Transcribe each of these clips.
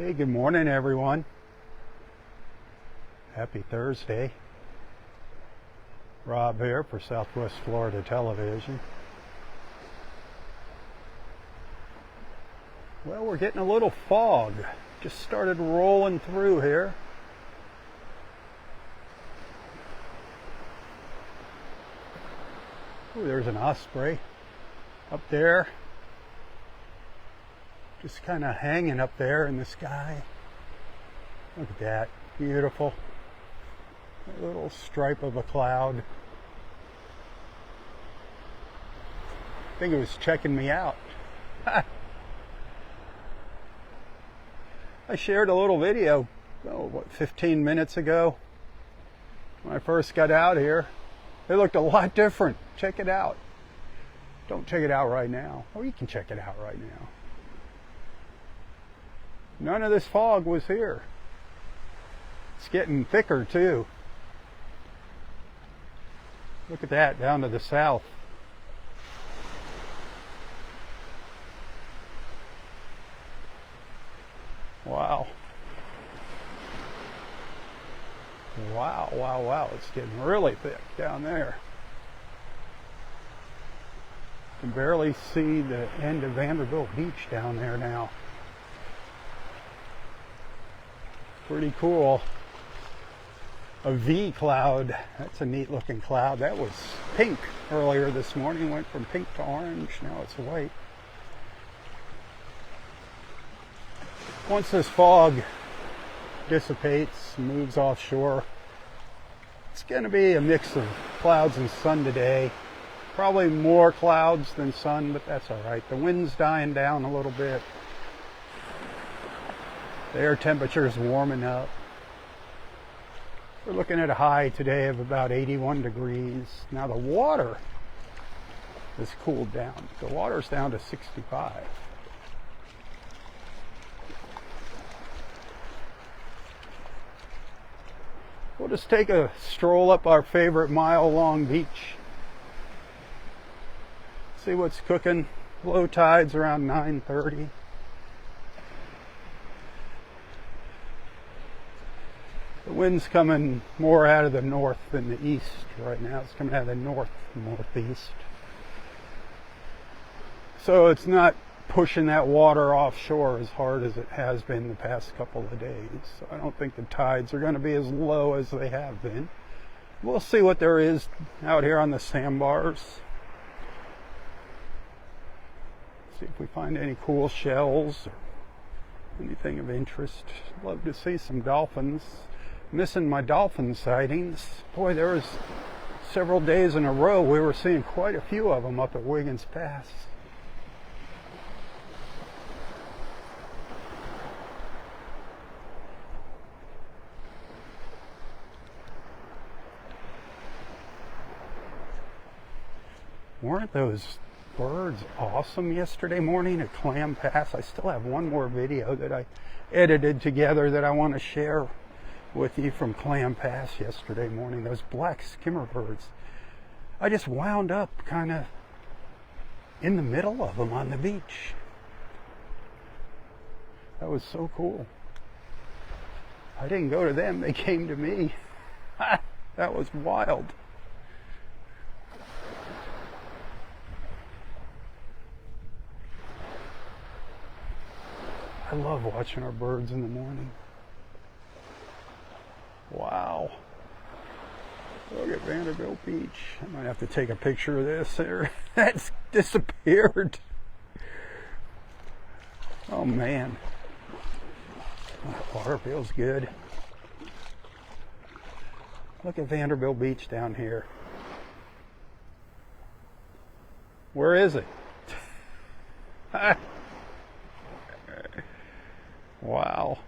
Hey, good morning, everyone. Happy Thursday. Robb here for Southwest Florida Television. Well, we're getting a little fog. Just started rolling through here. Ooh, there's an osprey up there. Just kind of hanging up there in the sky. Look at that, beautiful. A little stripe of a cloud. I think it was checking me out. I shared a little video, 15 minutes ago when I first got out here. It looked a lot different. Check it out. Don't check it out right now. Or you can check it out right now. None of this fog was here. It's getting thicker too. Look at that down to the south. Wow. Wow, wow, wow. It's getting really thick down there. You can barely see the end of Vanderbilt Beach down there now. Pretty cool. A V cloud. That's a neat looking cloud. That was pink earlier this morning. Went from pink to orange. Now it's white. Once this fog dissipates, moves offshore, it's going to be a mix of clouds and sun today. Probably more clouds than sun, but that's all right. The wind's dying down a little bit. The air temperature is warming up. We're looking at a high today of about 81 degrees. Now the water has cooled down. The water's down to 65. We'll just take a stroll up our favorite mile-long beach. See what's cooking. Low tide's around 9:30. The wind's coming more out of the north than the east right now. It's coming out of the northeast. So it's not pushing that water offshore as hard as it has been the past couple of days. So I don't think the tides are going to be as low as they have been. We'll see what there is out here on the sandbars. See if we find any cool shells or anything of interest. Love to see some dolphins. Missing my dolphin sightings. Boy, there was several days in a row we were seeing quite a few of them up at Wiggins Pass. Weren't those birds awesome yesterday morning at Clam Pass? I still have one more video that I edited together that I want to share with you from Clam Pass yesterday morning. Those black skimmer birds. I just wound up kind of in the middle of them on the beach. That was so cool. I didn't go to them, they came to me. That was wild. I love watching our birds in the morning. Wow. Look at Vanderbilt Beach. I might have to take a picture of this there. That's disappeared. Oh man. That water feels good. Look at Vanderbilt Beach down here. Where is it? Wow.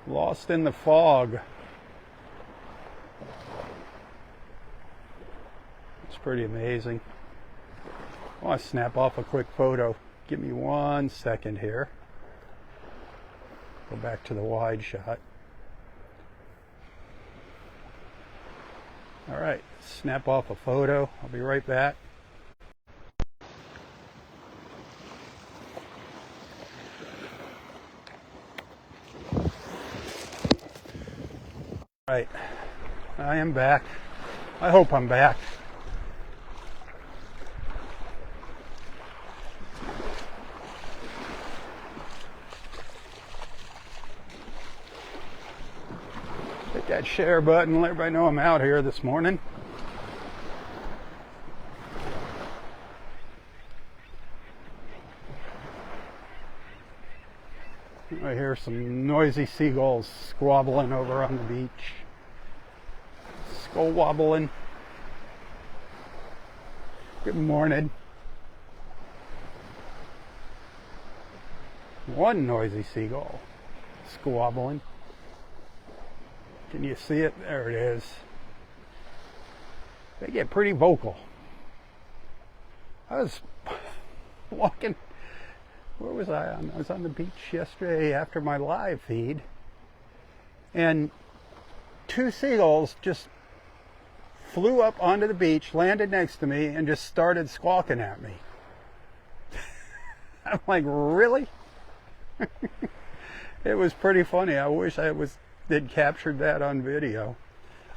Lost in the fog. It's pretty amazing. I want to snap off a quick photo. Give me 1 second here. Go back to the wide shot. All right, snap off a photo. I'll be right back. Right, I am back. I hope I'm back. Hit that share button, let everybody know I'm out here this morning. I hear some noisy seagulls squabbling over on the beach. Skull wobbling. Good morning. One noisy seagull squabbling. Can you see it? There it is. They get pretty vocal. I was walking. Where was I on? I was on the beach yesterday after my live feed, and two seagulls just flew up onto the beach, landed next to me, and just started squawking at me. I'm like, really? It was pretty funny. I wish they'd captured that on video.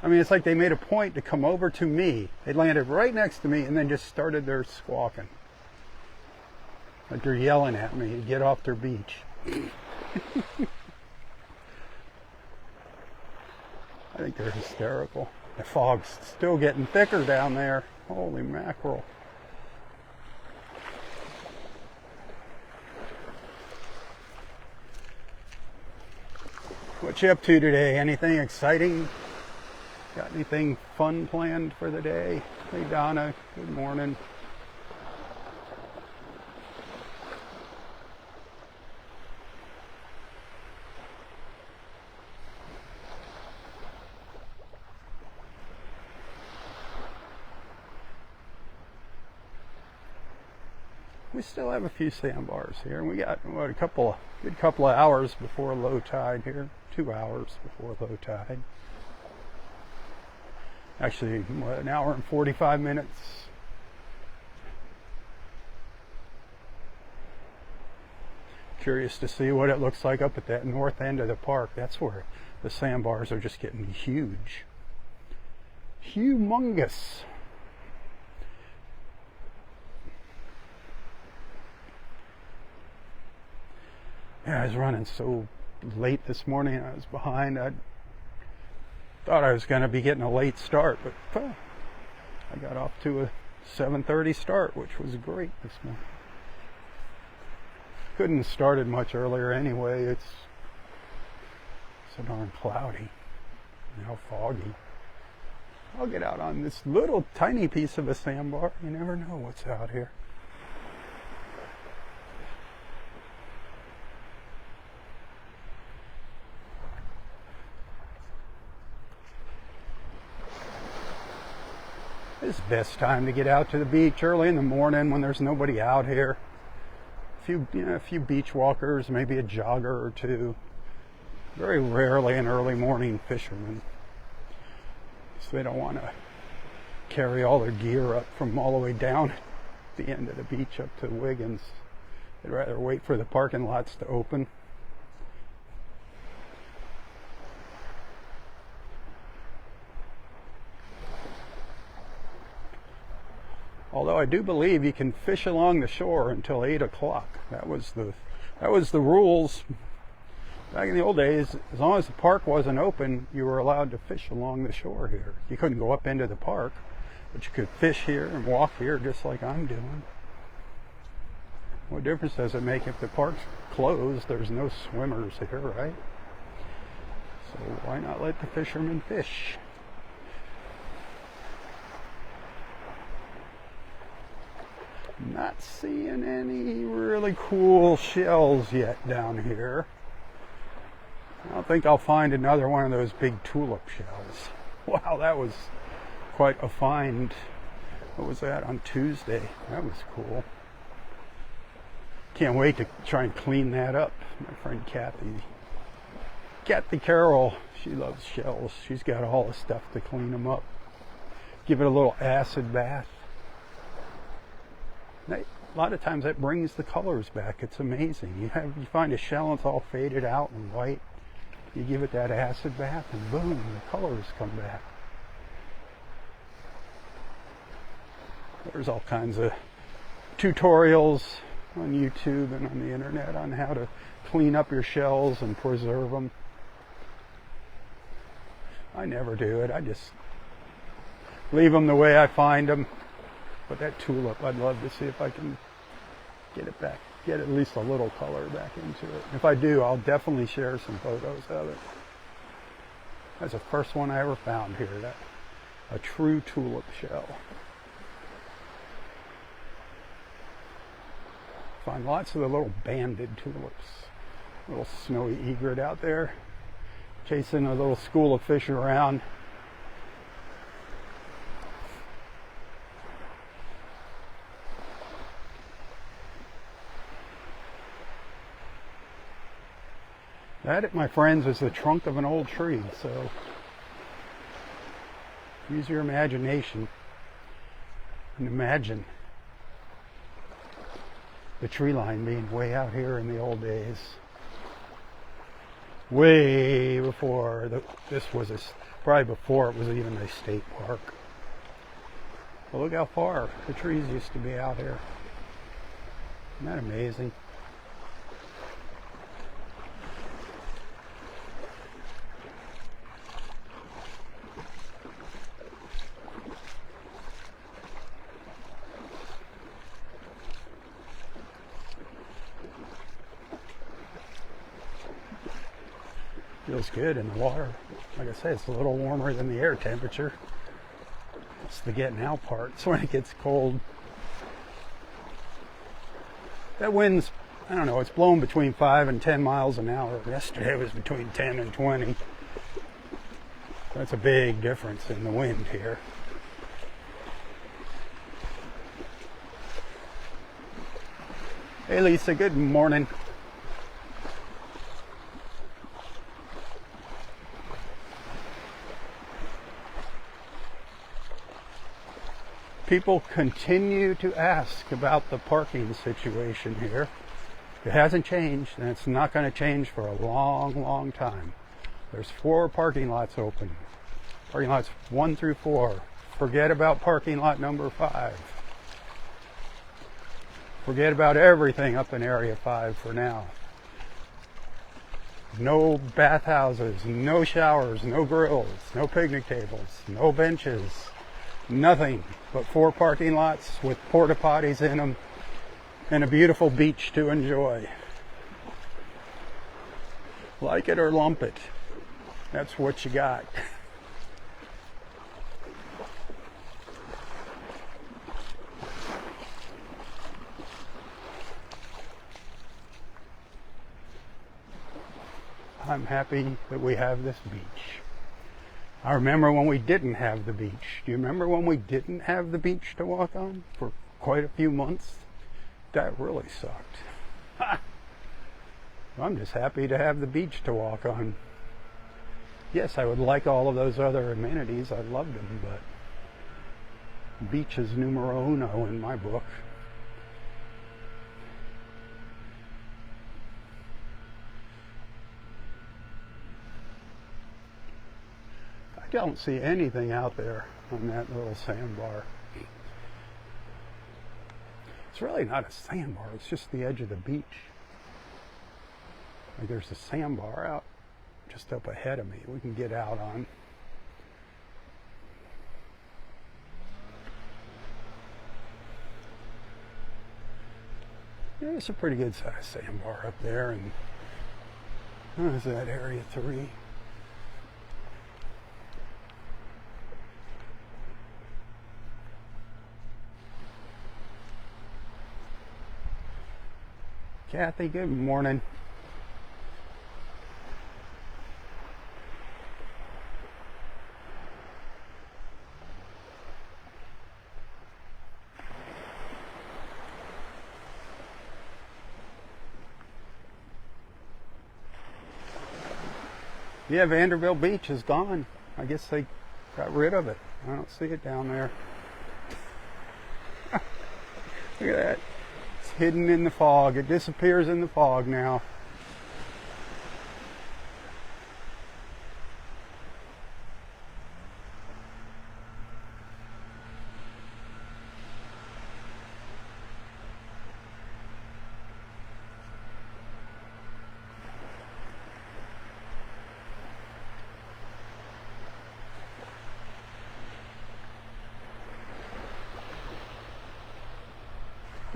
I mean, it's like they made a point to come over to me. They landed right next to me and then just started their squawking. Like they're yelling at me to get off their beach. I think they're hysterical. The fog's still getting thicker down there. Holy mackerel. What you up to today? Anything exciting? Got anything fun planned for the day? Hey Donna, good morning. We still have a few sandbars here, and we got what, good couple of hours before low tide here. 2 hours before low tide. Actually, what, an hour and 45 minutes. Curious to see what it looks like up at that north end of the park. That's where the sandbars are just getting huge. Humongous. Yeah, I was running so late this morning. I was behind. I thought I was going to be getting a late start, but I got off to a 7:30 start, which was great this morning. Couldn't have started much earlier anyway. It's so darn cloudy. Now foggy. I'll get out on this little tiny piece of a sandbar. You never know what's out here. It's the best time to get out to the beach early in the morning when there's nobody out here. A few beach walkers, maybe a jogger or two. Very rarely an early morning fisherman. So they don't want to carry all their gear up from all the way down at the end of the beach up to Wiggins. They'd rather wait for the parking lots to open. Although I do believe you can fish along the shore until 8 o'clock. That was the rules. Back in the old days, as long as the park wasn't open, you were allowed to fish along the shore here. You couldn't go up into the park, but you could fish here and walk here just like I'm doing. What difference does it make if the park's closed? There's no swimmers here, right? So why not let the fishermen fish? Not seeing any really cool shells yet down here. I don't think I'll find another one of those big tulip shells. Wow, that was quite a find. What was that on Tuesday? That was cool. Can't wait to try and clean that up. My friend Kathy Carroll, she loves shells. She's got all the stuff to clean them up. Give it a little acid bath. A lot of times that brings the colors back. It's amazing. You find a shell and it's all faded out and white. You give it that acid bath and boom, the colors come back. There's all kinds of tutorials on YouTube and on the internet on how to clean up your shells and preserve them. I never do it. I just leave them the way I find them. But that tulip, I'd love to see if I can get it back, get at least a little color back into it. If I do, I'll definitely share some photos of it. That's the first one I ever found here, a true tulip shell. Find lots of the little banded tulips. Little snowy egret out there, chasing a little school of fish around. That, my friends, is the trunk of an old tree, so use your imagination and imagine the tree line being way out here in the old days. Way before, probably before it was even a state park. Well, look how far the trees used to be out here. Isn't that amazing? Feels good in the water. Like I say, it's a little warmer than the air temperature. It's the getting out part. It's when it gets cold. That wind's, I don't know, it's blowing between 5 and 10 miles an hour. Yesterday it was between 10 and 20. That's a big difference in the wind here. Hey Lisa, good morning. People continue to ask about the parking situation here. It hasn't changed, and it's not going to change for a long, long time. There's 4 parking lots open. Parking lots 1 through 4. Forget about parking lot number 5. Forget about everything up in Area 5 for now. No bathhouses, no showers, no grills, no picnic tables, no benches. Nothing but 4 parking lots with porta potties in them and a beautiful beach to enjoy. Like it or lump it. That's what you got. I'm happy that we have this beach. I remember when we didn't have the beach. Do you remember when we didn't have the beach to walk on for quite a few months? That really sucked. I'm just happy to have the beach to walk on. Yes, I would like all of those other amenities. I loved them, but beach is numero uno in my book. I don't see anything out there on that little sandbar. It's really not a sandbar, it's just the edge of the beach. Like there's a sandbar out just up ahead of me we can get out on. Yeah, it's a pretty good sized sandbar up there, and what is that, Area 3? Kathy, good morning. Yeah, Vanderbilt Beach is gone. I guess they got rid of it. I don't see it down there. Look at that. It's hidden in the fog. It disappears in the fog now.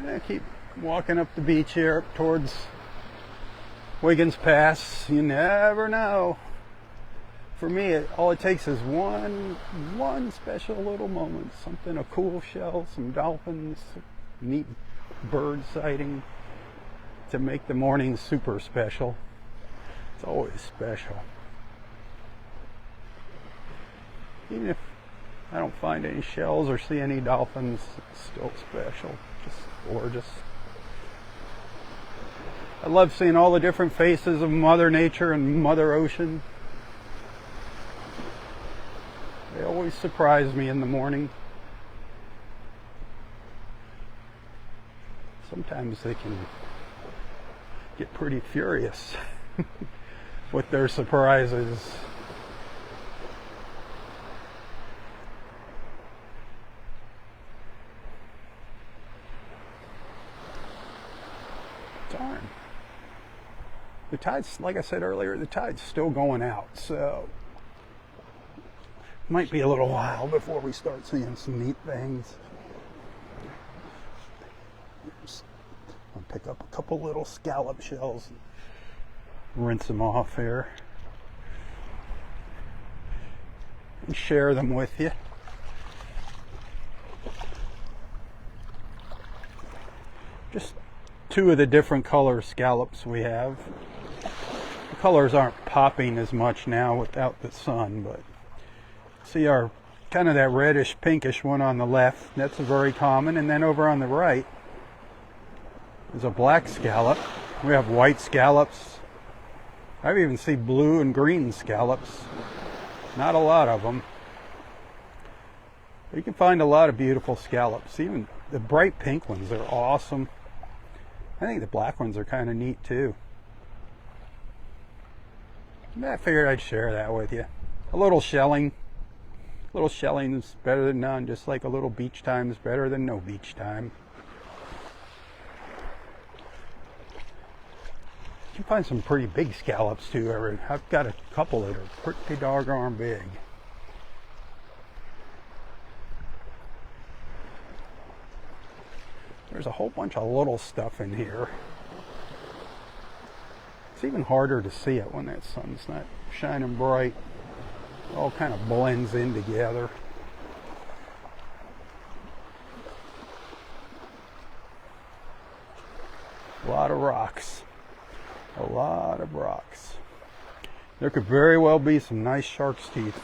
I keep walking up the beach here up towards Wiggins Pass. You never know. For me, all it takes is one special little moment. Something, a cool shell, some dolphins, neat bird sighting to make the morning super special. It's always special. Even if I don't find any shells or see any dolphins, it's still special. Just gorgeous. I love seeing all the different faces of Mother Nature and Mother Ocean. They always surprise me in the morning. Sometimes they can get pretty furious with their surprises. Darn. The tide's, like I said earlier, the tide's still going out, so might be a little while before we start seeing some neat things. I'll pick up a couple little scallop shells and rinse them off here and share them with you. Just two of the different color scallops we have. The colors aren't popping as much now without the sun, but see our kind of that reddish pinkish one on the left, that's a very common, and then over on the right is a black scallop. We have white scallops. I've even seen blue and green scallops. Not a lot of them. But you can find a lot of beautiful scallops. Even the bright pink ones are awesome. I think the black ones are kind of neat too. I figured I'd share that with you. A little shelling. A little shelling is better than none, just like a little beach time is better than no beach time. You can find some pretty big scallops too. I've got a couple that are pretty doggone big. There's a whole bunch of little stuff in here. It's even harder to see it when that sun's not shining bright. It all kind of blends in together. A lot of rocks. A lot of rocks. There could very well be some nice shark's teeth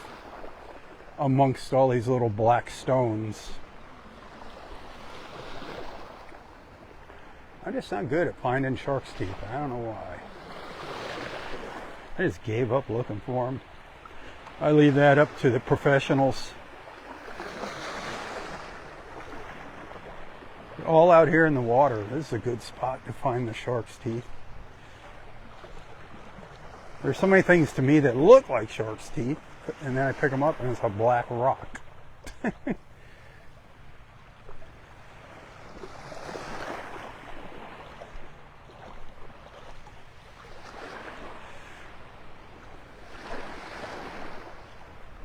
amongst all these little black stones. I'm just not good at finding shark's teeth. I don't know why. I just gave up looking for them. I leave that up to the professionals. All out here in the water. This is a good spot to find the shark's teeth. There's so many things to me that look like shark's teeth, and then I pick them up and it's a black rock.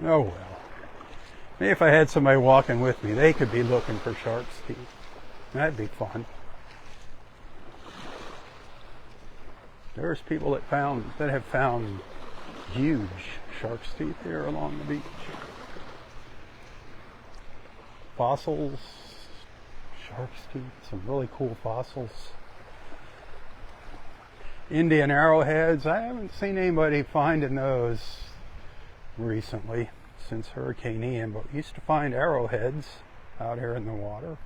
Oh well. Maybe if I had somebody walking with me, they could be looking for shark's teeth. That'd be fun. There's people that have found huge shark's teeth here along the beach. Fossils, shark's teeth, some really cool fossils. Indian arrowheads. I haven't seen anybody finding those recently since Hurricane Ian, but we used to find arrowheads out here in the water.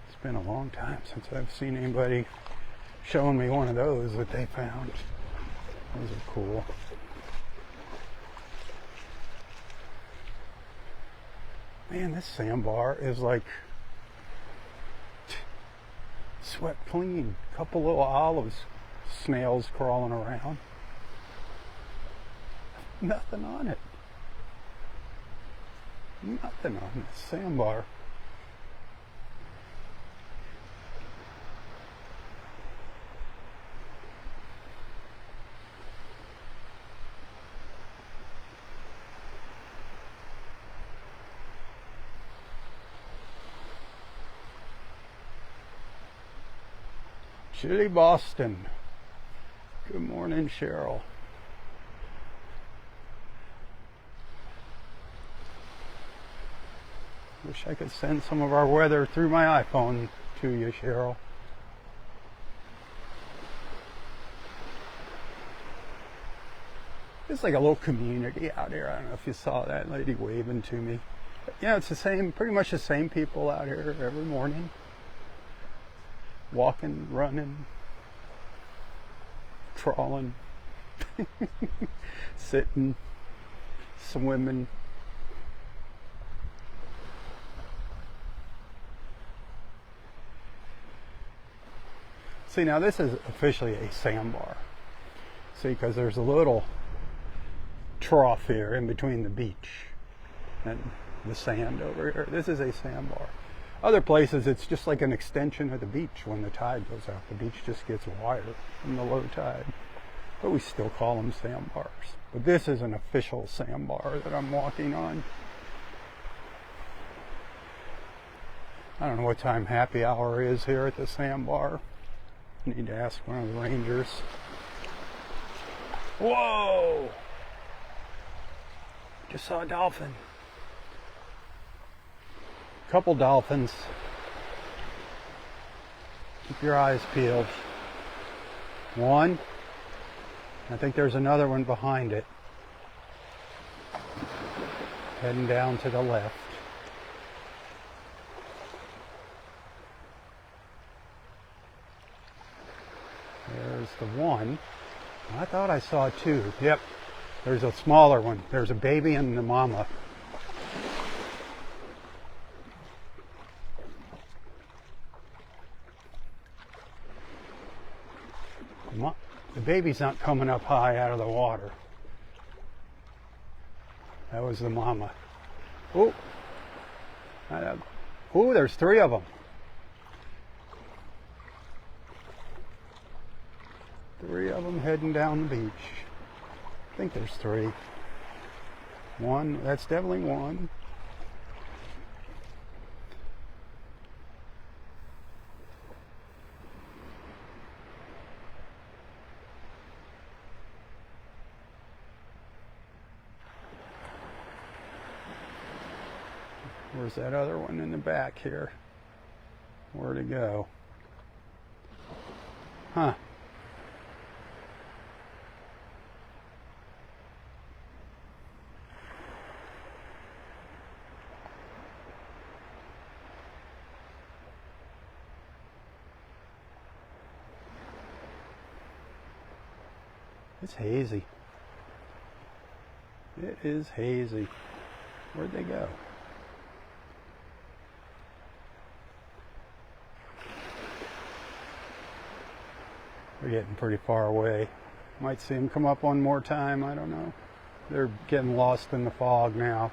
It's been a long time since I've seen anybody showing me one of those that they found. Those are cool. Man, this sandbar is like swept clean. Couple little olives, snails crawling around. Nothing on it. Nothing on this sandbar. Chilly Boston. Good morning, Cheryl. Wish I could send some of our weather through my iPhone to you, Cheryl. It's like a little community out here. I don't know if you saw that lady waving to me. But yeah, it's the same, pretty much the same people out here every morning. Walking, running, trawling, sitting, swimming. See, now this is officially a sandbar. See, because there's a little trough here in between the beach and the sand over here. This is a sandbar. Other places, it's just like an extension of the beach. When the tide goes out, the beach just gets wider from the low tide. But we still call them sandbars. But this is an official sandbar that I'm walking on. I don't know what time happy hour is here at the sandbar. I need to ask one of the rangers. Whoa! Just saw a dolphin. Couple dolphins. Keep your eyes peeled. One. I think there's another one behind it. Heading down to the left. There's the one. I thought I saw two. Yep. There's a smaller one. There's a baby and the mama. The baby's not coming up high out of the water. That was the mama. Oh, there's three of them. Three of them heading down the beach. I think there's three. One, that's definitely one. Where's that other one in the back here? Where'd it go? Huh. It's hazy. It is hazy. Where'd they go? They're getting pretty far away. Might see them come up one more time. I don't know. They're getting lost in the fog now.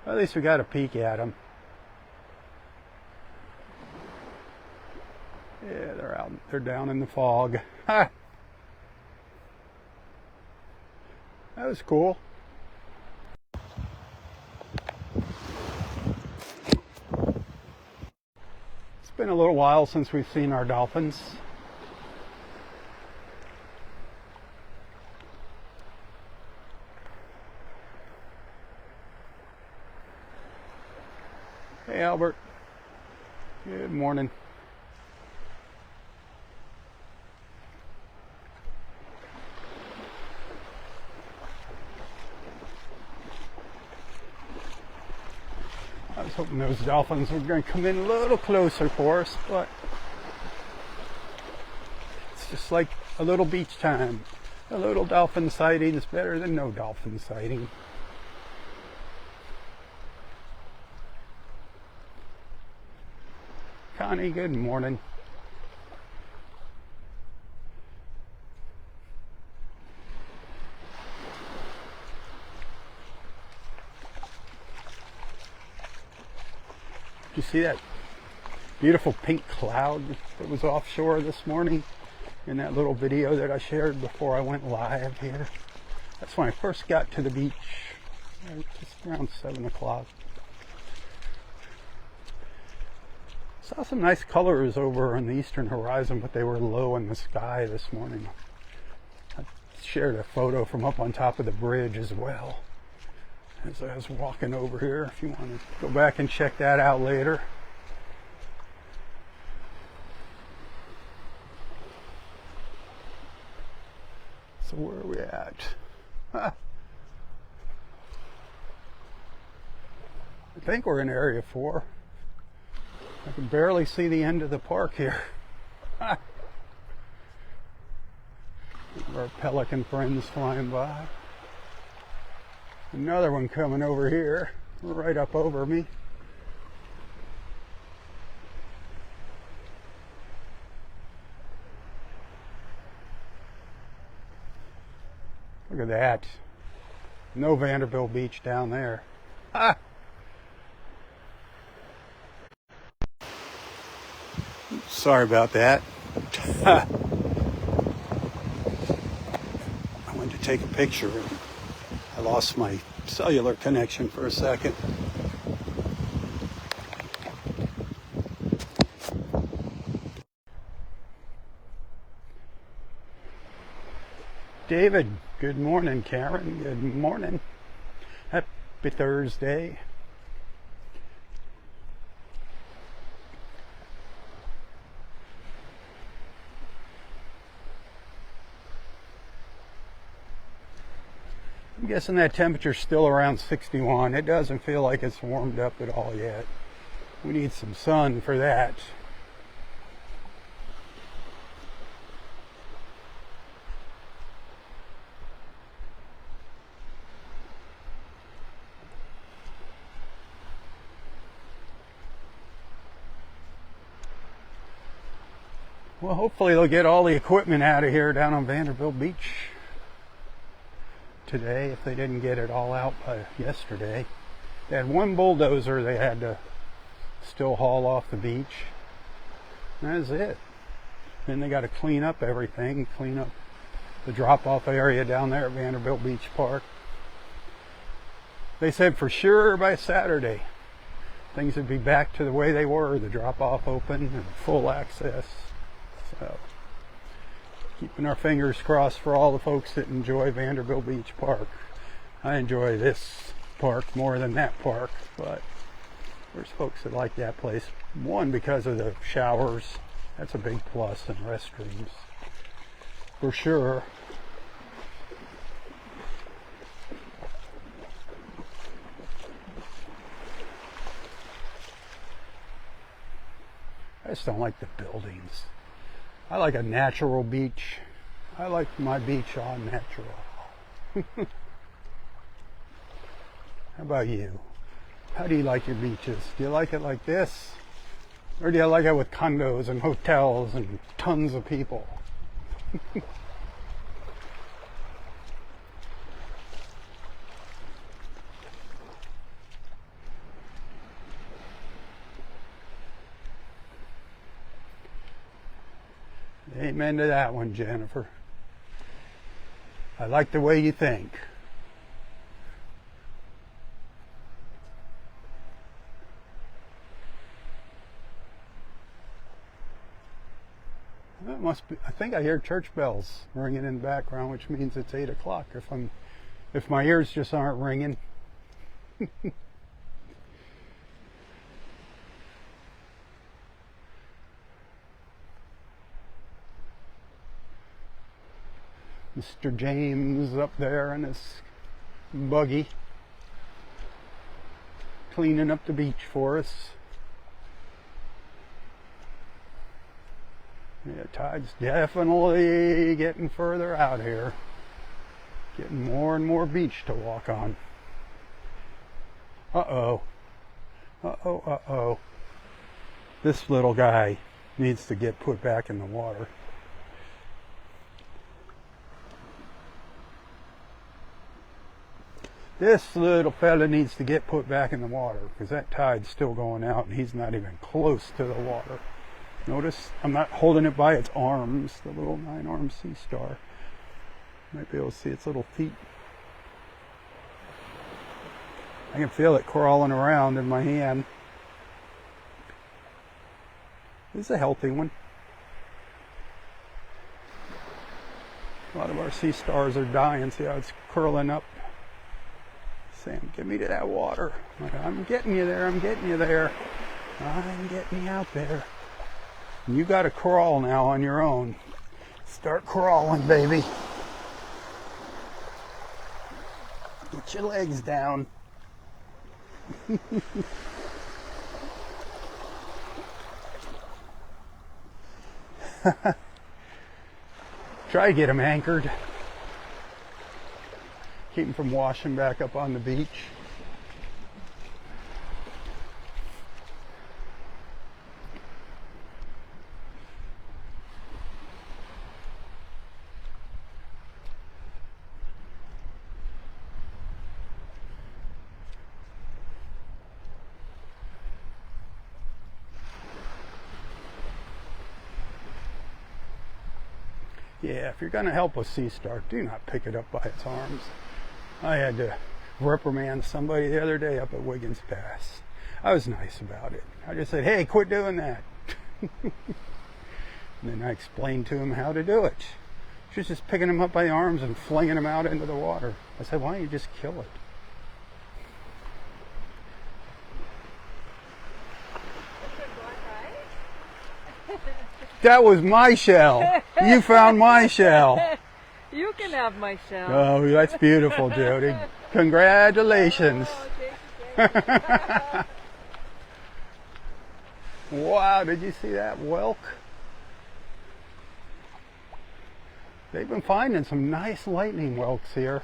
At least we got a peek at them. Yeah, they're out. They're down in the fog. Ha! That was cool. It's been a little while since we've seen our dolphins. Hey, Albert. Good morning. I was hoping those dolphins were going to come in a little closer for us, but it's just like a little beach time. A little dolphin sighting is better than no dolphin sighting. Connie, good morning. Did you see that beautiful pink cloud that was offshore this morning in that little video that I shared before I went live here? That's when I first got to the beach, just around 7 o'clock. Saw some nice colors over on the eastern horizon, but they were low in the sky this morning. I shared a photo from up on top of the bridge as well as I was walking over here. If you want to go back and check that out later. So where are we at? I think we're in Area 4. I can barely see the end of the park here. Our pelican friends flying by. Another one coming over here, right up over me. Look at that. No Vanderbilt Beach down there. Sorry about that. I went to take a picture and I lost my cellular connection for a second. David, good morning. Karen, good morning. Happy Thursday. I'm guessing that temperature's still around 61. It doesn't feel like it's warmed up at all yet. We need some sun for that. Well, hopefully they'll get all the equipment out of here down on Vanderbilt Beach today, if they didn't get it all out by yesterday. They had one bulldozer they had to still haul off the beach. That's it. Then they got to clean up everything, clean up the drop-off area down there at Vanderbilt Beach Park. They said for sure by Saturday things would be back to the way they were, the drop-off open and full access. So, keeping our fingers crossed for all the folks that enjoy Vanderbilt Beach Park. I enjoy this park more than that park, but there's folks that like that place. One, because of the showers. That's a big plus, and restrooms, for sure. I just don't like the buildings. I like a natural beach. I like my beach all natural. How about you? How do you like your beaches? Do you like it like this? Or do you like it with condos and hotels and tons of people? Amen to that one, Jennifer. I like the way you think. That must be, I think I hear church bells ringing in the background, which means it's 8 o'clock if my ears just aren't ringing. Mr. James up there in his buggy, cleaning up the beach for us. Yeah, tide's definitely getting further out here. Getting more and more beach to walk on. Uh-oh. Uh-oh, uh-oh. This little guy needs to get put back in the water. This little fella needs to get put back in the water because that tide's still going out and he's not even close to the water. Notice I'm not holding it by its arms, the little 9-armed sea star. Might be able to see its little feet. I can feel it crawling around in my hand. It's a healthy one. A lot of our sea stars are dying. See how it's curling up? Saying, get me to that water. I'm getting you there. I'm getting you there. I'm getting you out there. And you got to crawl now on your own. Start crawling, baby. Get your legs down. Try to get them anchored. Keep them from washing back up on the beach. Yeah, if you're going to help a sea star, do not pick it up by its arms. I had to reprimand somebody the other day up at Wiggins Pass. I was nice about it. I just said, hey, quit doing that. And then I explained to him how to do it. She was just picking him up by the arms and flinging him out into the water. I said, why don't you just kill it? That was my shell. You found my shell. You can have my shell. Oh, that's beautiful, Jody. Congratulations. Oh, thank you. Wow, did you see that whelk? They've been finding some nice lightning whelks here.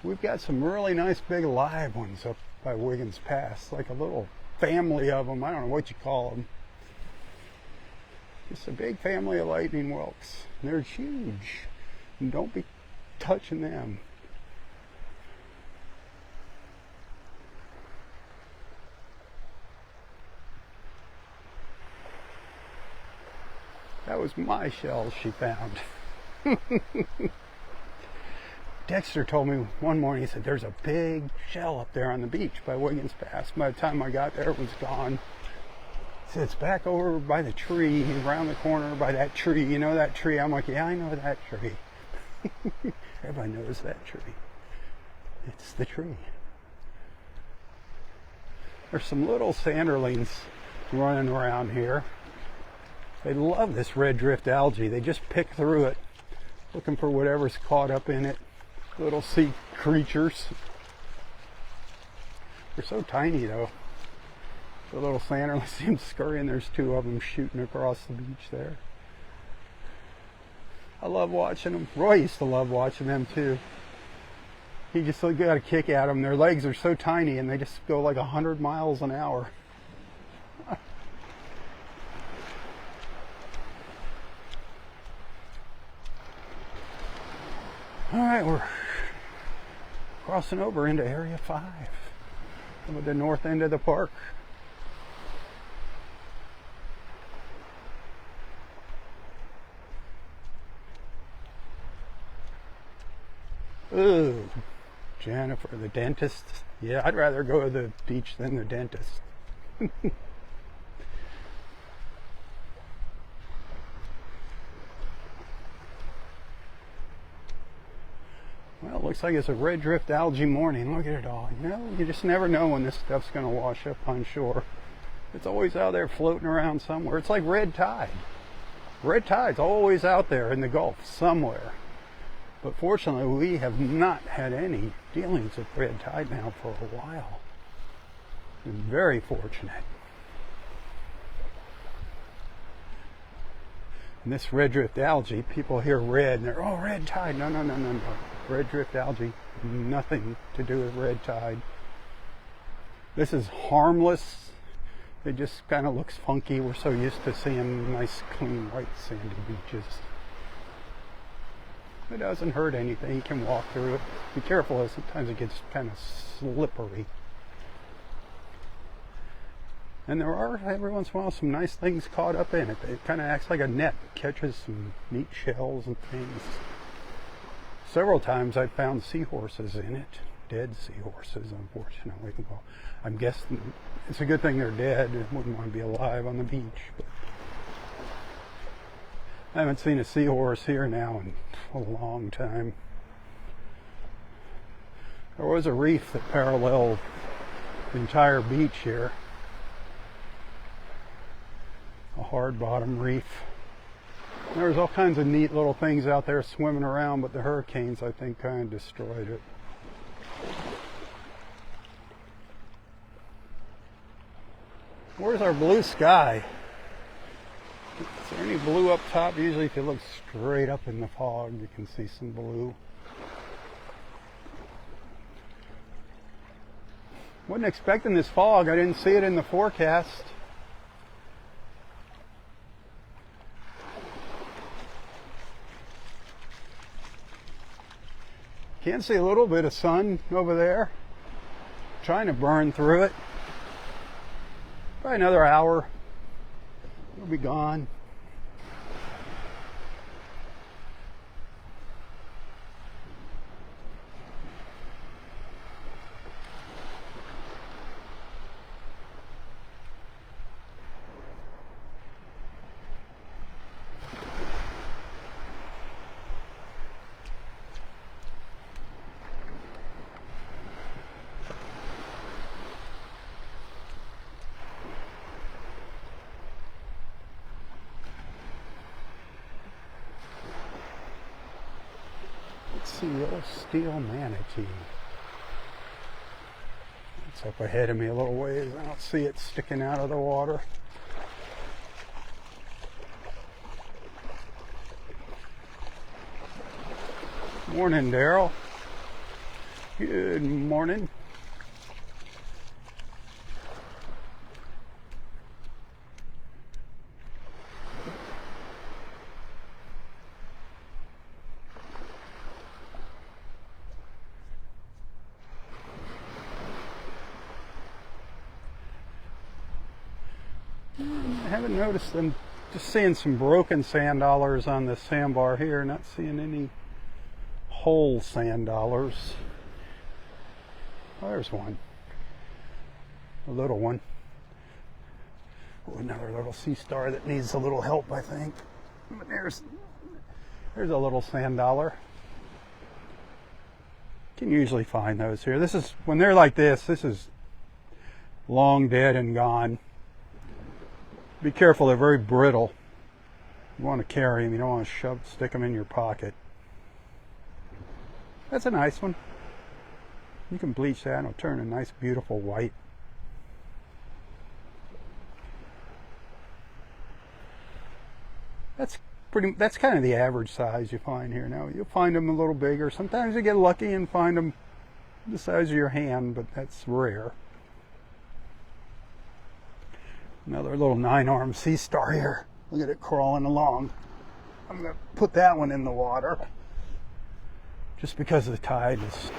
We've got some really nice big live ones up by Wiggins Pass, like a little family of them. I don't know what you call them. Just a big family of lightning whelks. They're huge. And don't be touching them. That was my shells she found. Dexter told me one morning, he said, there's a big shell up there on the beach by Wiggins Pass. By the time I got there, it was gone. He said, it's back over by the tree, around the corner by that tree. You know that tree? I'm like, yeah, I know that tree. Everybody knows that tree. It's the tree. There's some little sanderlings running around here. They love this red drift algae. They just pick through it, looking for whatever's caught up in it. Little sea creatures. They're so tiny though. The little sanderlings seem scurrying. There's two of them shooting across the beach there. I love watching them. Roy used to love watching them too. He just got a kick at them. Their legs are so tiny and they just go like 100 miles an hour. All right, we're crossing over into Area 5, over the north end of the park. Ooh, Jennifer, the dentist. Yeah, I'd rather go to the beach than the dentist. Well, it looks like it's a red drift algae morning. Look at it all. You know, you just never know when this stuff's going to wash up on shore. It's always out there floating around somewhere. It's like red tide. Red tide's always out there in the Gulf somewhere. But fortunately, we have not had any dealings with red tide now for a while. We're very fortunate. And this red drift algae, people hear red and they're, oh, red tide. No, no, no, no, no. Red drift algae, nothing to do with red tide. This is harmless. It just kind of looks funky. We're so used to seeing nice, clean, white, sandy beaches. It doesn't hurt anything. You can walk through it. Be careful, sometimes it gets kind of slippery. And there are, every once in a while, some nice things caught up in it. It kind of acts like a net, catches some neat shells and things. Several times I've found seahorses in it. Dead seahorses, unfortunately. Well, I'm guessing it's a good thing they're dead. I wouldn't want to be alive on the beach. But I haven't seen a seahorse here now in a long time. There was a reef that paralleled the entire beach here. A hard bottom reef. There was all kinds of neat little things out there swimming around, but the hurricanes, I think, kind of destroyed it. Where's our blue sky? Is there any blue up top? Usually if you look straight up in the fog, you can see some blue. Wasn't expecting this fog. I didn't see it in the forecast. Can see a little bit of sun over there. Trying to burn through it. Probably another hour. It'll be gone. Let's see, little steel manatee. It's up ahead of me a little ways. I don't see it sticking out of the water. Morning, Daryl. Good morning. I haven't noticed them. Just seeing some broken sand dollars on the sandbar here. Not seeing any whole sand dollars. Oh, there's one. A little one. Oh, another little sea star that needs a little help, I think. But there's a little sand dollar. Can usually find those here. This is, when they're like this is long dead and gone. Be careful, they're very brittle. You want to carry them, you don't want to stick them in your pocket. That's a nice one. You can bleach that and it'll turn a nice beautiful white. That's kind of the average size you find here now. You'll find them a little bigger. Sometimes you get lucky and find them the size of your hand, but that's rare. Another little 9-armed sea star here. Look at it crawling along. I'm going to put that one in the water just because the tide is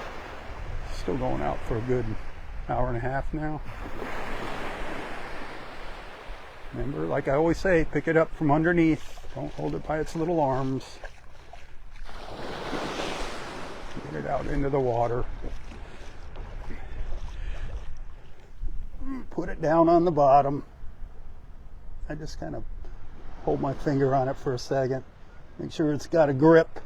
still going out for a good hour and a half now. Remember, like I always say, pick it up from underneath. Don't hold it by its little arms. Get it out into the water. Put it down on the bottom. I just kind of hold my finger on it for a second. Make sure it's got a grip.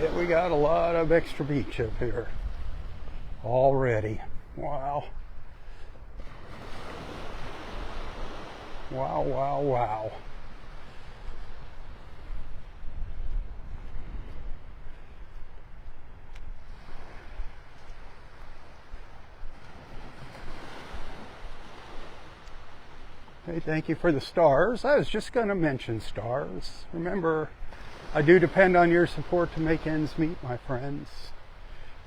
Yeah, we got a lot of extra beach up here already. Wow. Wow, wow, wow. Hey, thank you for the stars. I was just going to mention stars. Remember, I do depend on your support to make ends meet, my friends.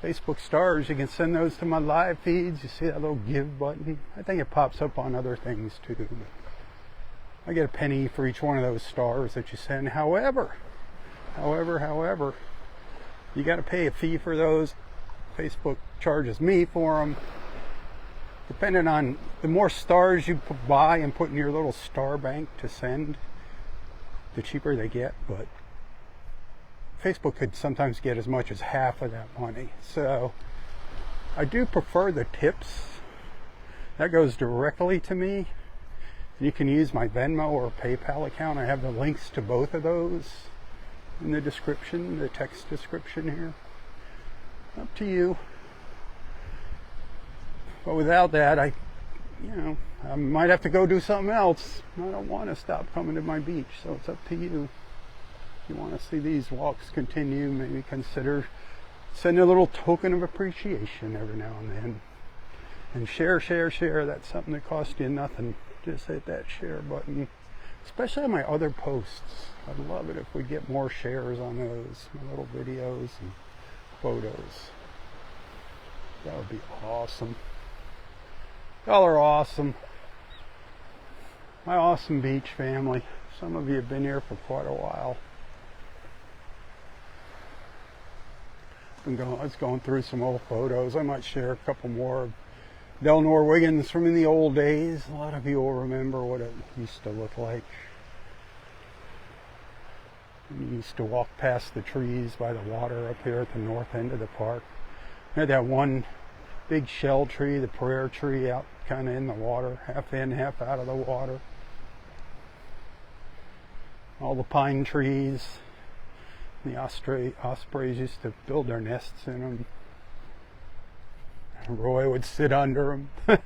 Facebook stars, you can send those to my live feeds. You see that little give button? I think it pops up on other things too. I get a penny for each one of those stars that you send. However, You got to pay a fee for those. Facebook charges me for them. Depending on the more stars you buy and put in your little star bank to send, the cheaper they get. But Facebook could sometimes get as much as half of that money. So I do prefer the tips. That goes directly to me. You can use my Venmo or PayPal account. I have the links to both of those in the description, the text description here. Up to you. But without that, I might have to go do something else. I don't want to stop coming to my beach, so it's up to you. If you want to see these walks continue, maybe consider sending a little token of appreciation every now and then. And share. That's something that costs you nothing. Just hit that share button. Especially on my other posts. I'd love it if we get more shares on those, my little videos and photos. That would be awesome. Y'all are awesome. My awesome beach family. Some of you have been here for quite a while. I was going through some old photos. I might share a couple more of Delnor-Wiggins from in the old days. A lot of you will remember what it used to look like. We used to walk past the trees by the water up here at the north end of the park. We had that one big shell tree, the prayer tree, out kind of in the water, half in, half out of the water. All the pine trees. The ospreys used to build their nests in them. Roy would sit under them.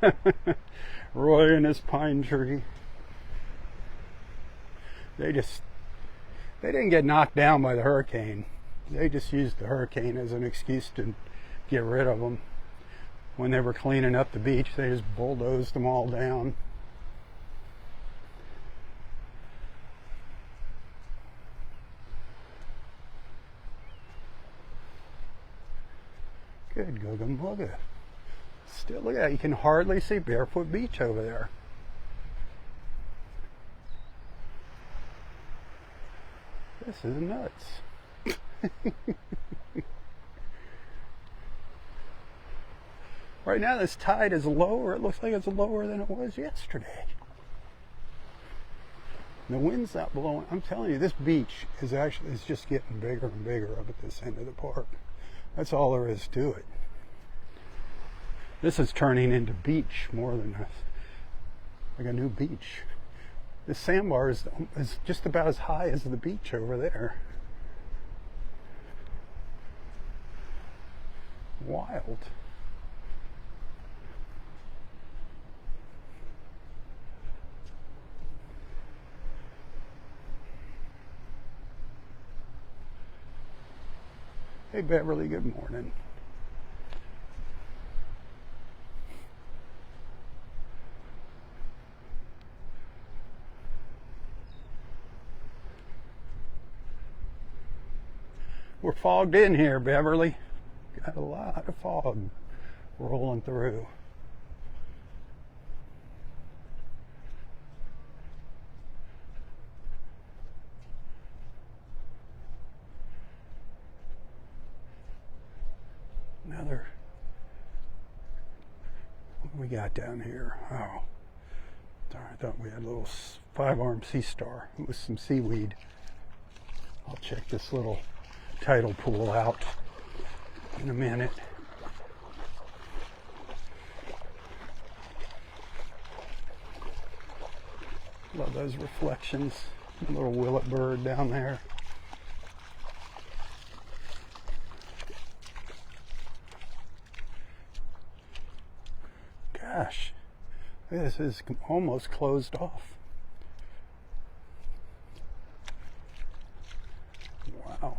Roy and his pine tree. They didn't get knocked down by the hurricane. They just used the hurricane as an excuse to get rid of them. When they were cleaning up the beach, they just bulldozed them all down. Good googa-mooga. Still, look at that. You can hardly see Barefoot Beach over there. This is nuts. Right now, this tide is lower. It looks like it's lower than it was yesterday. The wind's not blowing. I'm telling you, this beach is just getting bigger and bigger up at this end of the park. That's all there is to it. This is turning into beach more than like a new beach. This sandbar is just about as high as the beach over there. Wild. Hey Beverly, good morning. We're fogged in here, Beverly. Got a lot of fog rolling through. Another. What do we got down here? Oh, I thought we had a little 5-armed sea star with some seaweed. I'll check this little tidal pool out in a minute. Love those reflections. A little willet bird down there. Gosh, this is almost closed off. Wow.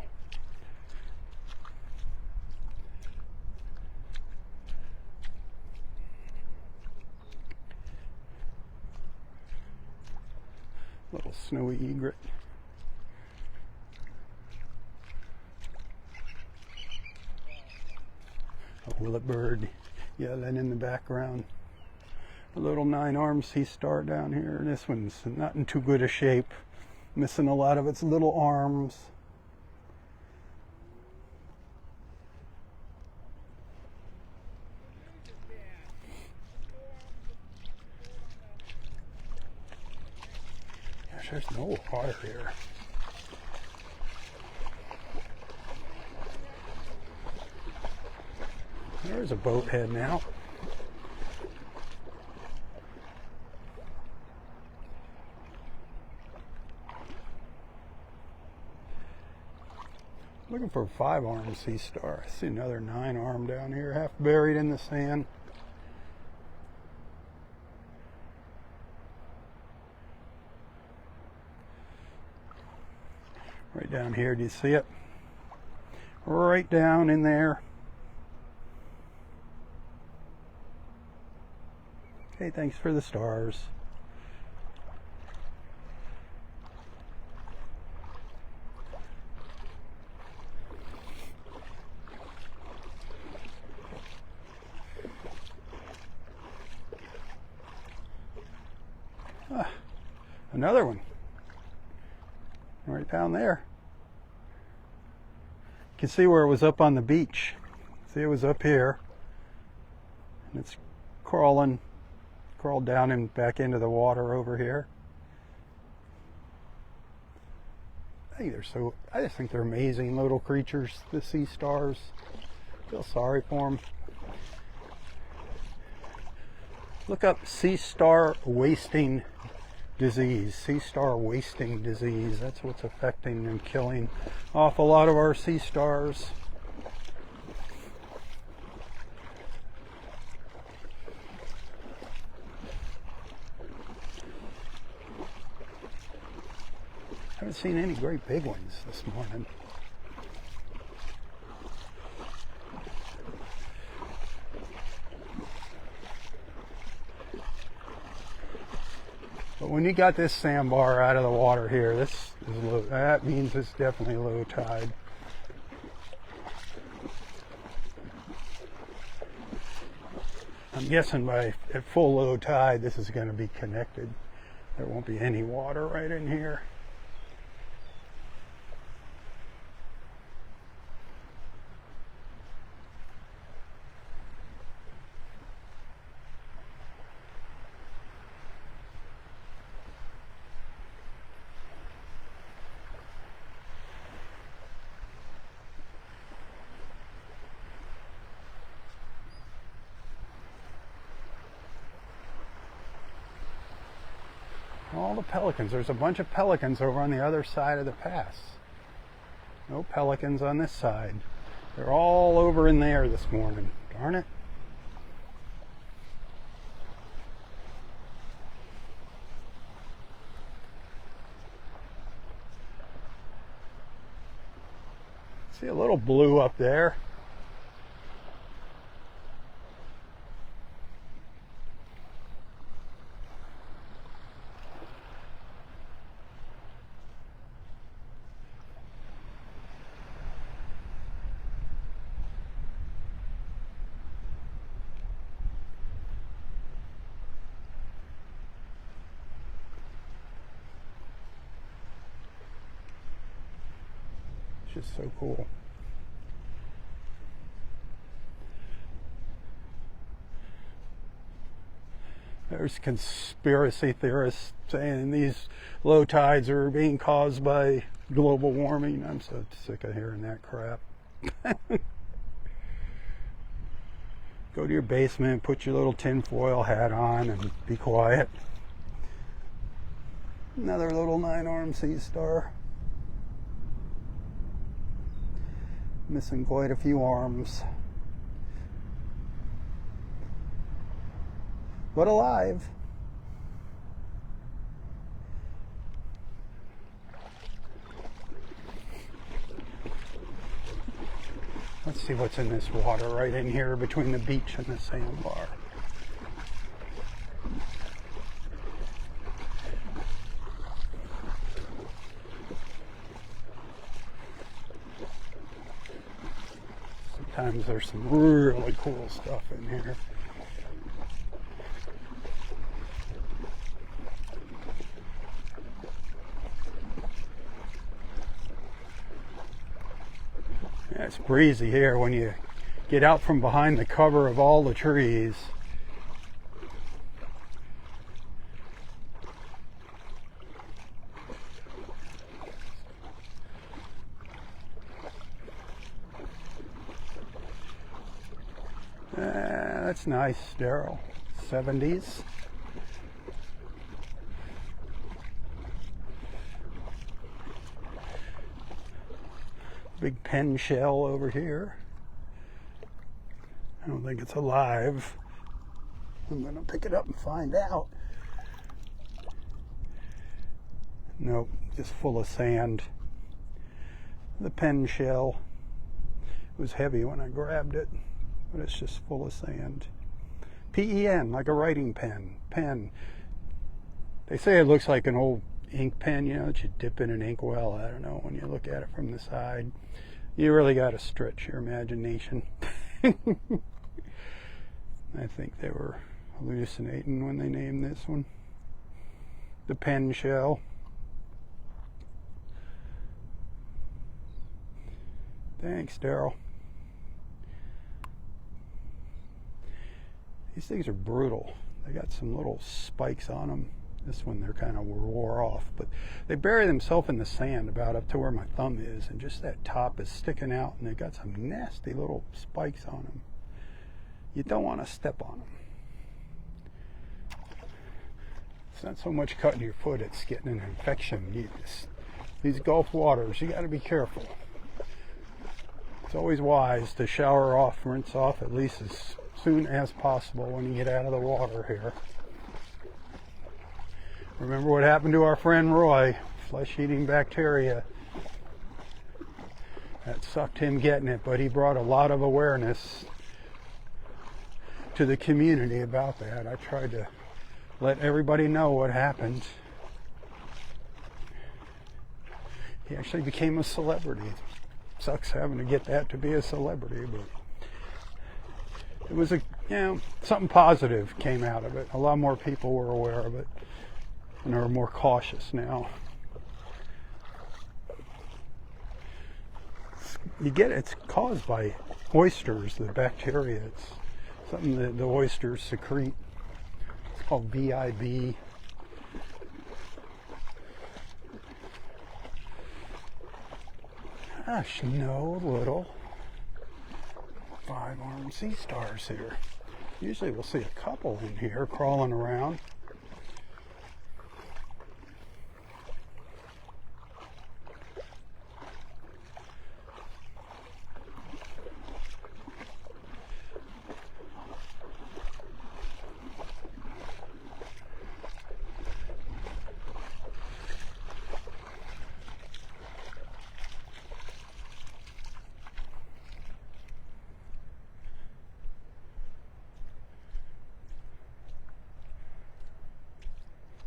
Little snowy egret. A willet bird yelling in the background. A little 9-armed sea star down here. This one's not in too good a shape. Missing a lot of its little arms. gosh, there's no water here. There's a boat heading out. Looking for a 5-arm sea star. I see another 9-arm down here, half buried in the sand. Right down here, do you see it? Right down in there. Okay, thanks for the stars. Another one. Right down there. You can see where it was up on the beach. See, it was up here. And it's crawled down and back into the water over here. I just think they're amazing little creatures, the sea stars. Feel sorry for them. Look up sea star wasting disease. Sea star wasting disease. That's what's affecting and killing off a lot of our sea stars. Haven't seen any great big ones this morning. But when you got this sandbar out of the water here, this is low. That means it's definitely low tide. I'm guessing at full low tide, this is going to be connected. There won't be any water right in here. All the pelicans. There's a bunch of pelicans over on the other side of the pass. No pelicans on this side. They're all over in there this morning. Darn it. See a little blue up there. It's just so cool. There's conspiracy theorists saying these low tides are being caused by global warming. I'm so sick of hearing that crap. Go to your basement, put your little tinfoil hat on, and be quiet. Another little 9-armed sea star. Missing quite a few arms. But alive. Let's see what's in this water right in here between the beach and the sandbar. Sometimes there's some really cool stuff in here. Yeah, it's breezy here when you get out from behind the cover of all the trees. That's nice, Daryl. 70s. Big pen shell over here. I don't think it's alive. I'm going to pick it up and find out. Nope, just full of sand. The pen shell. It was heavy when I grabbed it, but it's just full of sand. PEN, like a writing pen. Pen. They say it looks like an old ink pen, you know, that you dip in an inkwell. I don't know, when you look at it from the side. You really got to stretch your imagination. I think they were hallucinating when they named this one. The pen shell. Thanks, Daryl. These things are brutal. They got some little spikes on them. This one, they're kind of wore off, but they bury themselves in the sand about up to where my thumb is, and just that top is sticking out, and they got some nasty little spikes on them. You don't want to step on them. It's not so much cutting your foot, it's getting an infection. These Gulf waters, you got to be careful. It's always wise to shower off, rinse off at least as soon as possible when you get out of the water here. Remember what happened to our friend Roy, flesh-eating bacteria. That sucked him getting it, but he brought a lot of awareness to the community about that. I tried to let everybody know what happened. He actually became a celebrity. Sucks having to get that to be a celebrity, but it was something positive came out of it. A lot more people were aware of it and are more cautious now. It's caused by oysters, the bacteria. It's something that the oysters secrete. It's called VIB. Gosh, no little 5-armed sea stars here. Usually we'll see a couple in here crawling around.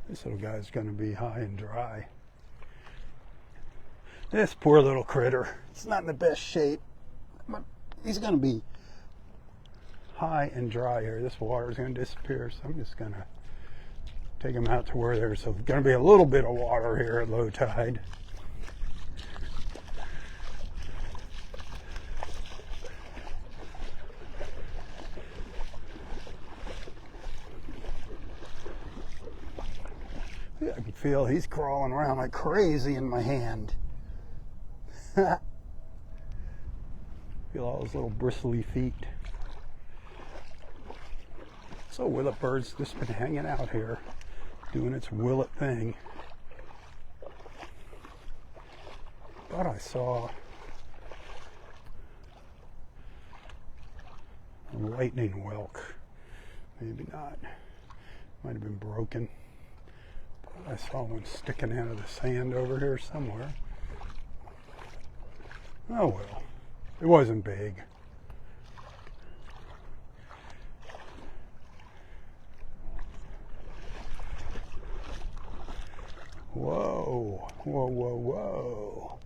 This little guy's going to be high and dry. This poor little critter. It's not in the best shape, but he's going to be high and dry here. This water is going to disappear, so I'm just going to take him out to where there's going to be a little bit of water here at low tide. I can feel he's crawling around like crazy in my hand. Feel all those little bristly feet. So willet bird's just been hanging out here, doing its willet thing. Thought I saw a lightning whelk. Maybe not. Might have been broken. I saw one sticking out of the sand over here somewhere. Oh well, it wasn't big. Whoa, whoa, whoa, whoa.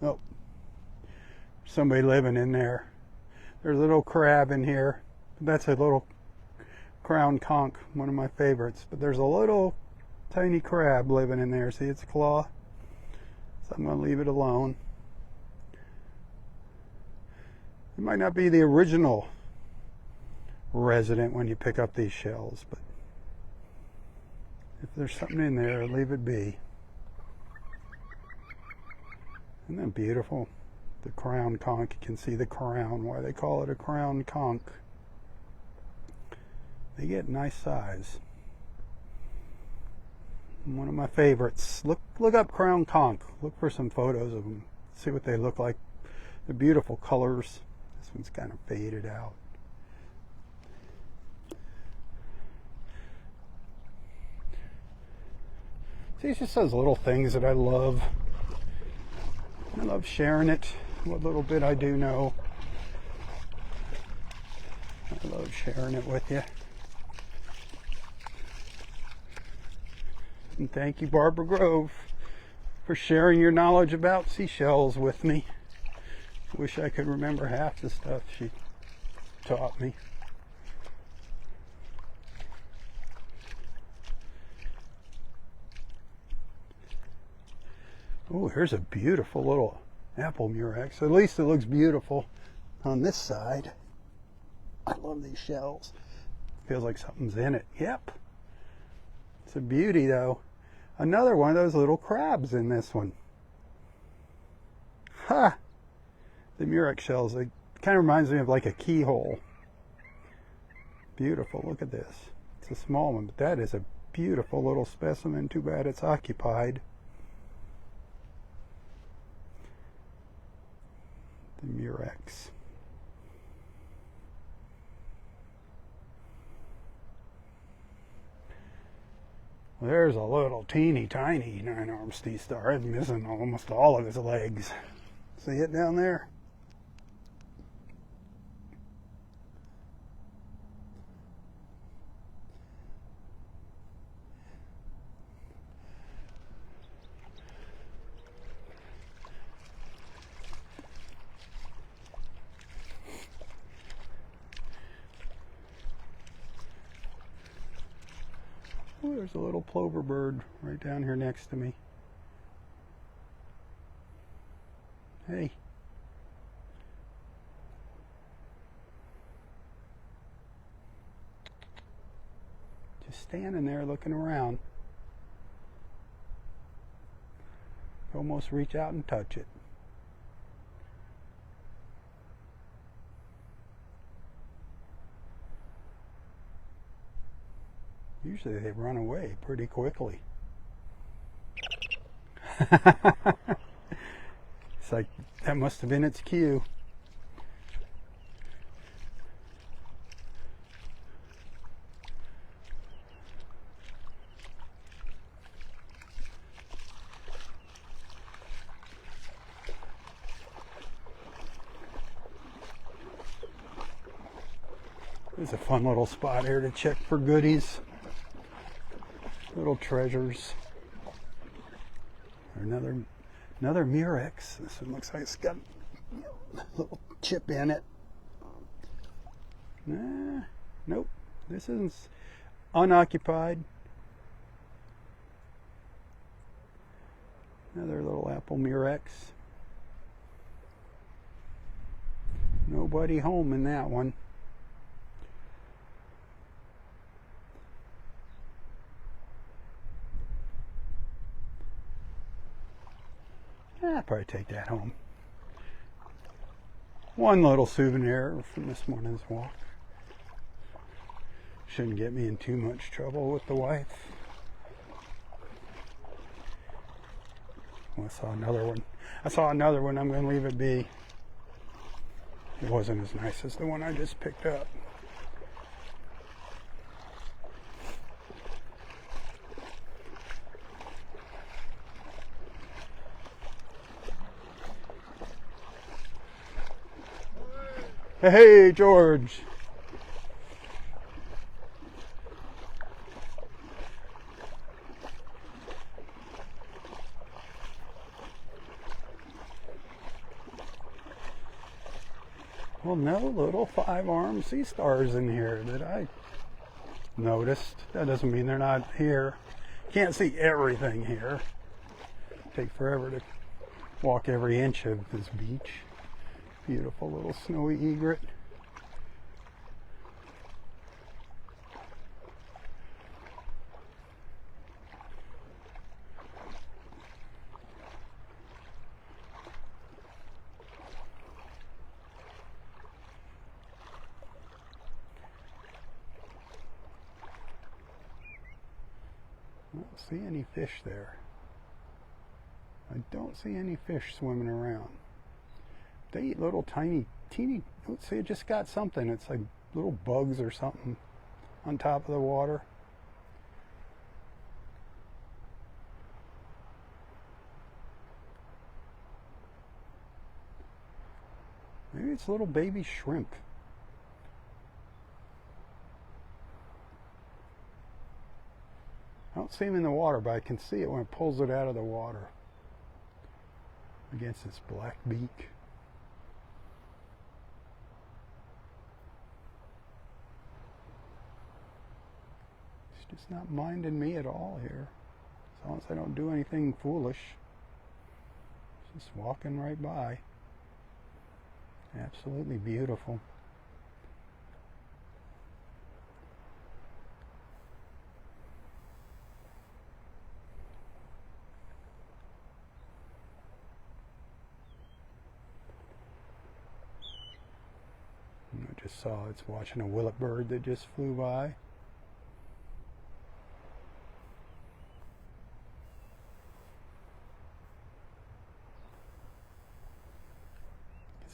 Oh, somebody living in there. There's a little crab in here. That's a little crown conch, one of my favorites. But there's a little tiny crab living in there. See its claw? So I'm going to leave it alone. It might not be the original resident when you pick up these shells, but if there's something in there, leave it be. Isn't that beautiful? The crown conch, you can see the crown, why they call it a crown conch. They get nice size. One of my favorites. Look up crown conch. Look for some photos of them. See what they look like. They're beautiful colors. This one's kind of faded out. See, it's just those little things that I love. I love sharing it, what little bit I do know. I love sharing it with you. And thank you, Barbara Grove, for sharing your knowledge about seashells with me. Wish I could remember half the stuff she taught me. Oh, here's a beautiful little apple murex. At least it looks beautiful on this side. I love these shells. Feels like something's in it. Yep. It's a beauty, though. Another one of those little crabs in this one. Ha! The murex shells, it kind of reminds me of like a keyhole. Beautiful. Look at this. It's a small one, but that is a beautiful little specimen. Too bad it's occupied. The murex. There's a little teeny tiny 9-armed sea star. I'm missing almost all of his legs. See it down there? Oh, there's a little plover bird right down here next to me. Hey. Just standing there looking around. Almost reach out and touch it. Usually they run away pretty quickly. It's like, that must have been its cue. There's a fun little spot here to check for goodies. Little treasures. Another murex. This one looks like it's got a little chip in it. Nope. This isn't unoccupied. Another little apple murex. Nobody home in that one. I'll probably take that home. One little souvenir from this morning's walk. Shouldn't get me in too much trouble with the wife. Oh, I saw another one. I'm going to leave it be. It wasn't as nice as the one I just picked up. Hey, George. Well, no little 5-armed sea stars in here that I noticed. That doesn't mean they're not here. Can't see everything here. Take forever to walk every inch of this beach. Beautiful little snowy egret. see any fish there. I don't see any fish swimming around. They eat little tiny, teeny, let's see, it just got something. It's like little bugs or something on top of the water. Maybe it's little baby shrimp. I don't see them in the water, but I can see it when it pulls it out of the water against its black beak. It's just not minding me at all here. As long as I don't do anything foolish. It's just walking right by. Absolutely beautiful. I just saw it's watching a willet bird that just flew by.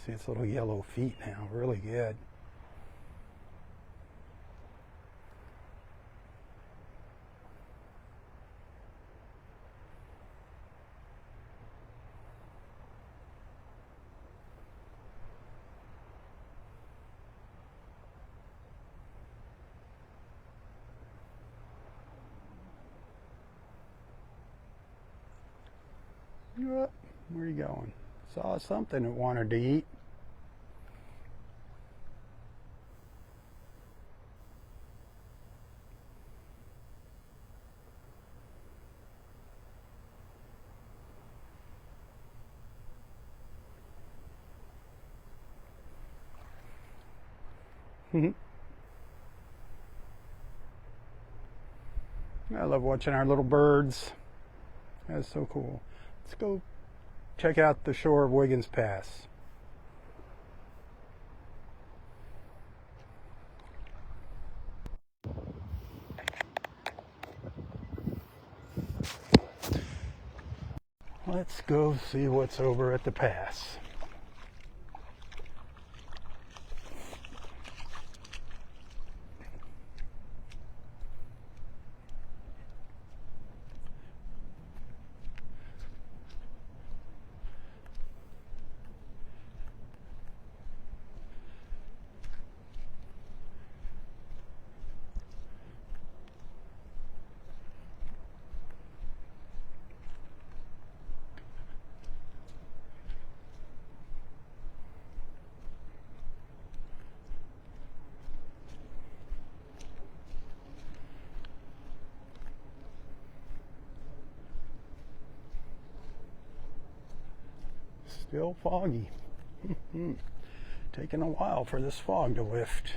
See its little yellow feet now, really good. Where are you going? Saw something it wanted to eat. I love watching our little birds. That's so cool. Let's go check out the shore of Wiggins Pass. Let's go see what's over at the pass. Still foggy. Taking a while for this fog to lift.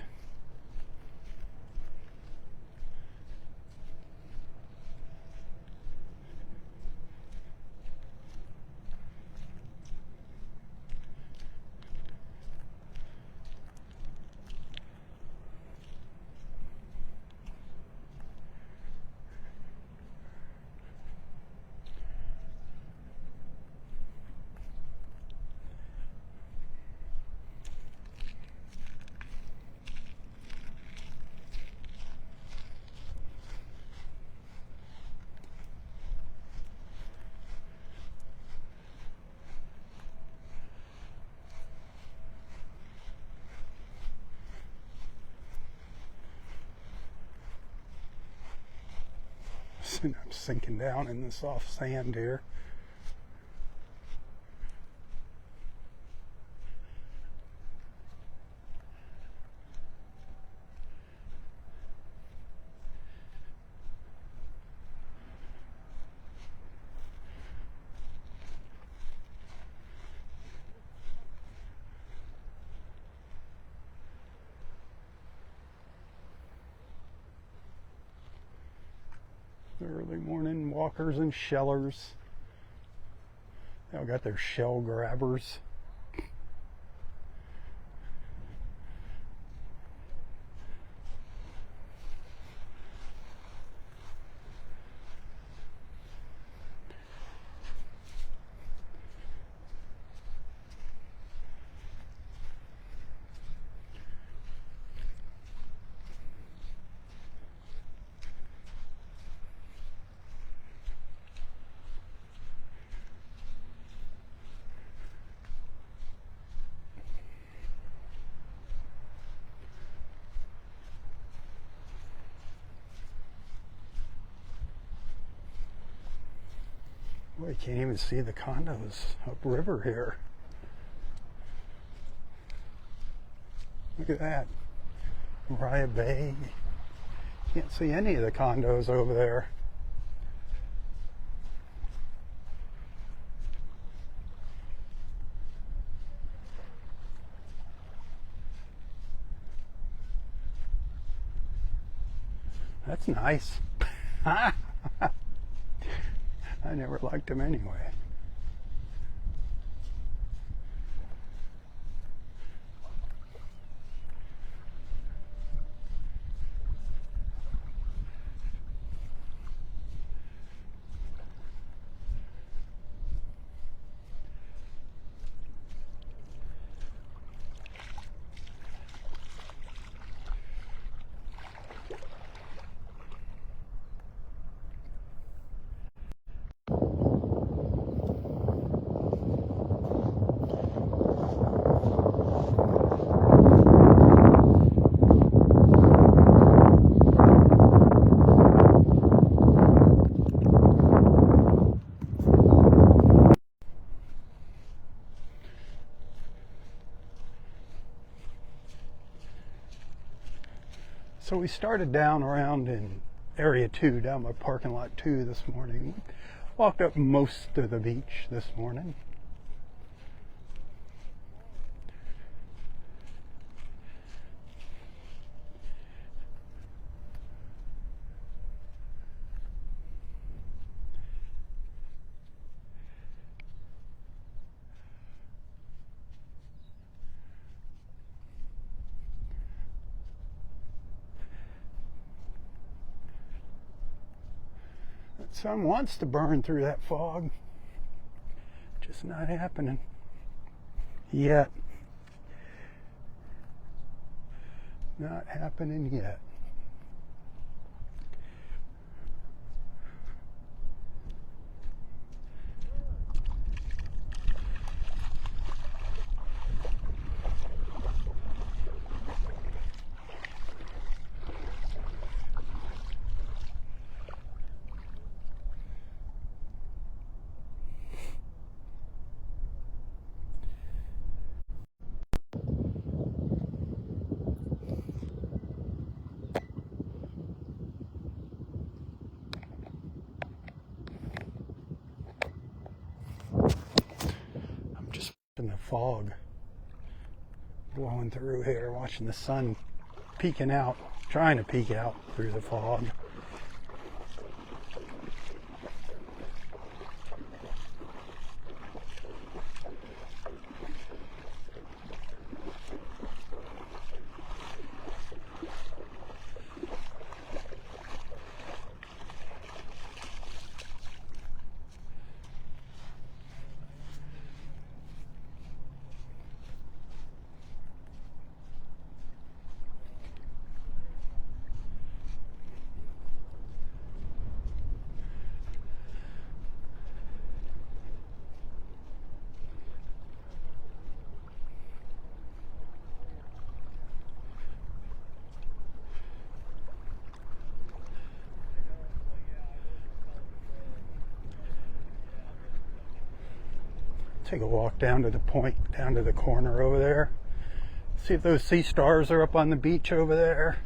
I'm sinking down in the soft sand here. The early morning walkers and shellers. They all got their shell grabbers. You can't even see the condos upriver here. Look at that. Mariah Bay. Can't see any of the condos over there. That's nice. I never liked them anyway. So we started down around in area 2, down by parking lot 2 this morning. Walked up most of the beach this morning. The sun wants to burn through that fog. Just not happening yet. Not happening yet. In the fog blowing through here, watching the sun peeking out, trying to peek out through the fog. Take a walk down to the point, down to the corner over there. See if those sea stars are up on the beach over there.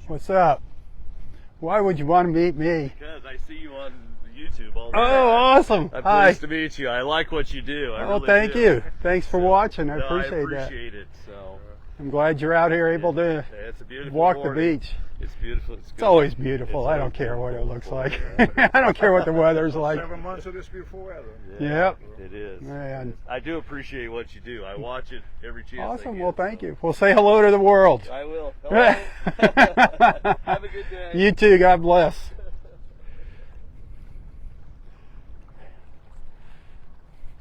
What's up? Why would you want to meet me? Because I see you on YouTube all the time. Oh, awesome. I'm Hi. pleased to meet you. I like what you do. I really thank do. you. Thanks for watching. I No, appreciate that. I appreciate it. So I'm glad you're out here able to it's a beautiful walk morning. the beach. It's beautiful. It's always beautiful. I don't care what it looks like. I don't care what the weather's like. 7 months of this beautiful weather. Yep. It is. Man. I do appreciate what you do. I watch it every chance I Awesome. get, Well, thank you. Well, say hello to the world. I will. Hello. Have a good day. You too. God bless.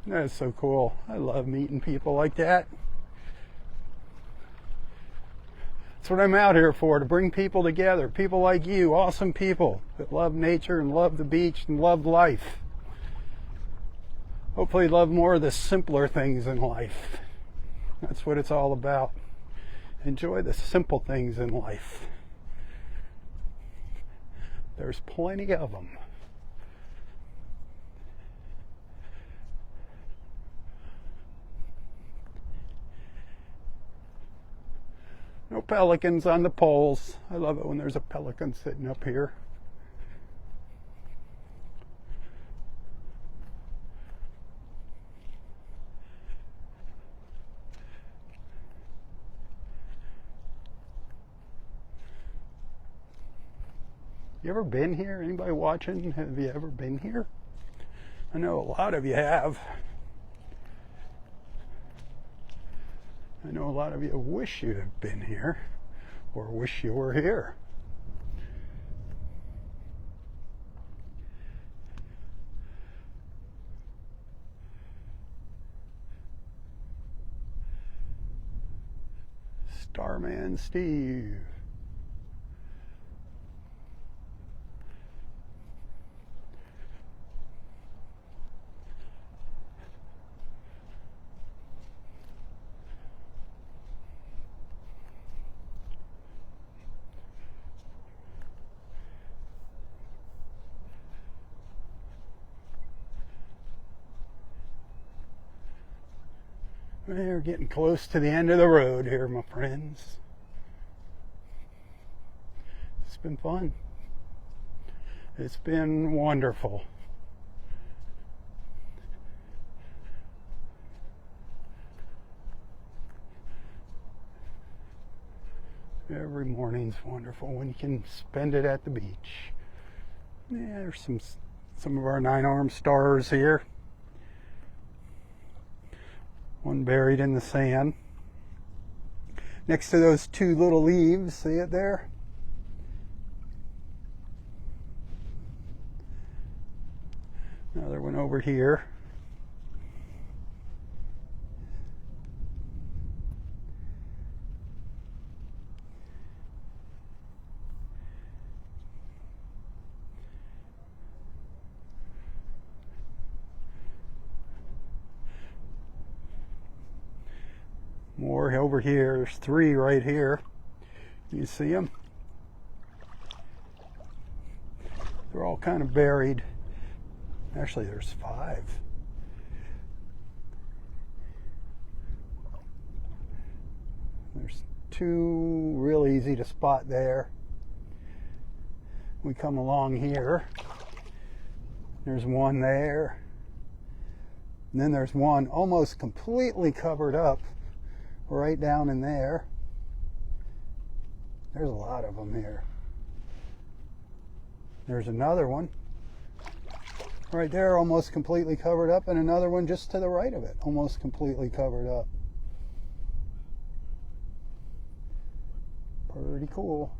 That's so cool. I love meeting people like that. That's what I'm out here for, to bring people together. People like you, awesome people that love nature and love the beach and love life. Hopefully love more of the simpler things in life. That's what it's all about. Enjoy the simple things in life. There's plenty of them. No pelicans on the poles. I love it when there's a pelican sitting up here. You ever been here? Anybody watching? Have you ever been here? I know a lot of you have. I know a lot of you wish you had been here, or wish you were here. Starman Steve. We're getting close to the end of the road here, my friends. It's been fun. It's been wonderful. Every morning's wonderful when you can spend it at the beach. Yeah, there's some of our 9-armed stars here. One buried in the sand. Next to those two little leaves, see it there? Another one over here. More over here. There's 3 right here. You see them? They're all kind of buried. Actually, there's 5. There's 2 real easy to spot there. We come along here. There's 1 there. And then there's 1 almost completely covered up right down in there. There's a lot of them here. There's another one right there, almost completely covered up, and another one just to the right of it, almost completely covered up. Pretty cool.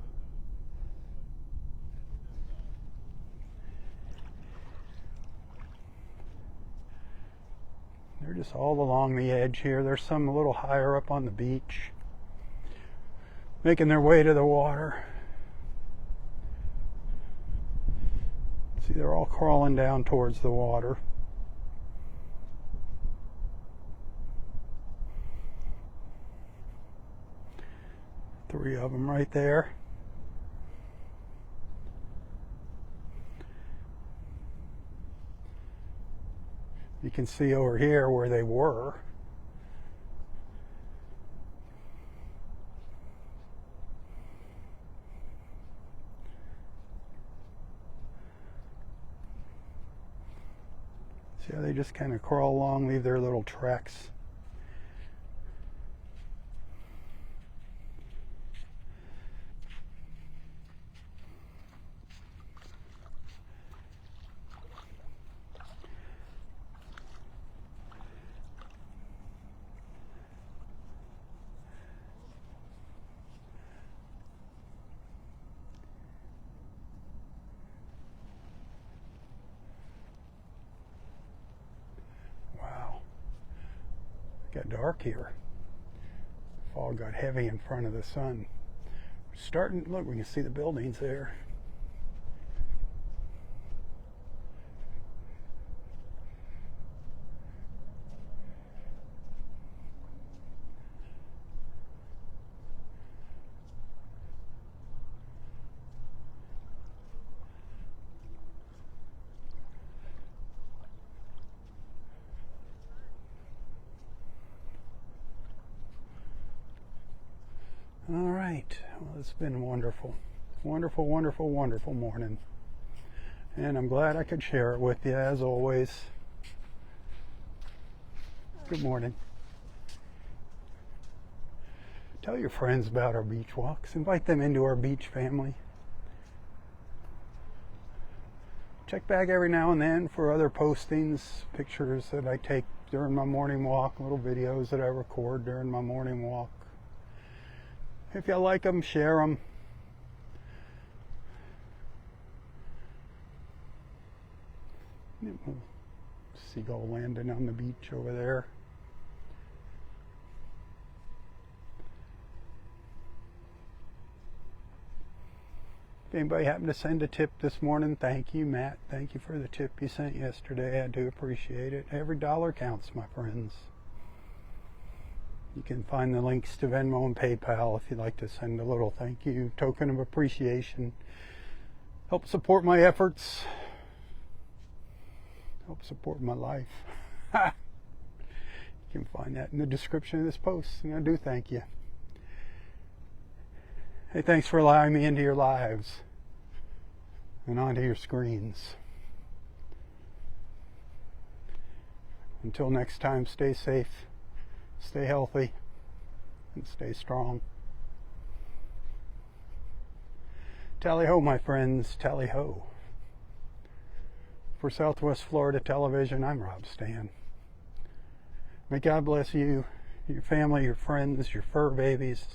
They're just all along the edge here. There's some a little higher up on the beach, making their way to the water. See, they're all crawling down towards the water. Three of them right there. You can see over here where they were. See how they just kind of crawl along, leave their little tracks. Wow. Got dark here. Fog got heavy in front of the sun. Starting, look, we can see the buildings there. All right, well, it's been wonderful. Wonderful, wonderful, wonderful morning. And I'm glad I could share it with you, as always. Good morning. Tell your friends about our beach walks. Invite them into our beach family. Check back every now and then for other postings, pictures that I take during my morning walk, little videos that I record during my morning walk. If you like them, share them. Seagull landing on the beach over there. If anybody happened to send a tip this morning, thank you, Matt. Thank you for the tip you sent yesterday. I do appreciate it. Every dollar counts, my friends. You can find the links to Venmo and PayPal if you'd like to send a little thank you, token of appreciation. Help support my efforts. Help support my life. You can find that in the description of this post, and I do thank you. Hey, thanks for allowing me into your lives and onto your screens. Until next time, stay safe. Stay healthy and stay strong. Tally ho, my friends, tally ho. For Southwest Florida Television, I'm Robb Stan. May God bless you, your family, your friends, your fur babies,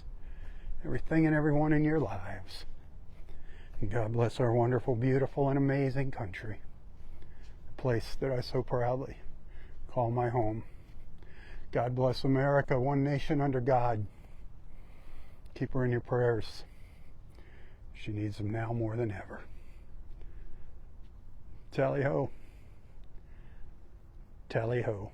everything and everyone in your lives. And God bless our wonderful, beautiful, and amazing country, the place that I so proudly call my home. God bless America, one nation under God. Keep her in your prayers. She needs them now more than ever. Tally ho. Tally ho.